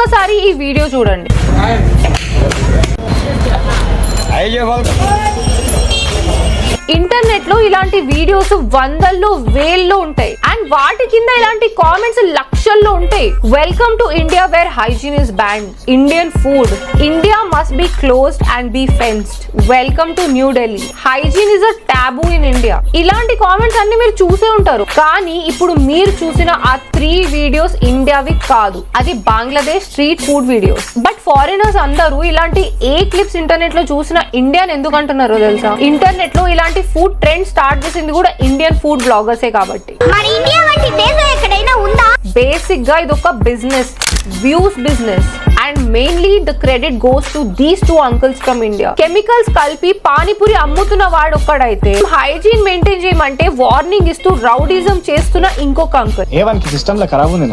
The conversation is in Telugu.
ఒక్కసారి ఈ వీడియో చూడండి. ఇంటర్నెట్ లో ఇలాంటి వీడియోస్ వందల్లో వేల్లో ఉంటాయి అండ్ వాటి కింద ఇలాంటి కామెంట్స్ లక్షల్లో ఉంటాయి. Welcome to India where hygiene is banned, Indian food, India must be closed and be fenced, welcome to New Delhi, hygiene is a taboo in India. ఇలాంటి కామెంట్స్ అన్ని మీరు చూసే ఉంటారు. కానీ ఇప్పుడు మీరు చూసిన ఆ 3 వీడియోస్ ఇండియావి కాదు, అది Bangladesh street food videos. But foreigners అందరూ ఇలాంటి ఏ క్లిప్స్ ఇంటర్నెట్ లో చూసిన ఇండియన్ ఎందుకు అంటున్నారో తెలుసా? ఇంటర్నెట్ లో ఇలాంటి ఫుడ్ ట్రెండ్ స్టార్ట్ చేసింది కూడా ఇండియన్ ఫుడ్ బ్లాగర్సే కాబట్టి. మన ఇండియా వంటి దేశం ఎక్కడైనా ఉందా? బేసిక్ గా ఇది ఒక business, views business, and mainly the credit goes to these 2 uncles from India. Chemicals కలిపి పానీపూరి అమ్ముతున్న వాడు ఒక్కడైతే హైజీన్ మెయింటైన్ చేయమంటే వార్నింగ్ ఇస్తూ రౌడిజం చేస్తున్న ఇంకొక అంకుల్. సిస్టమ్ లో ఖరాబ్ ఉంది.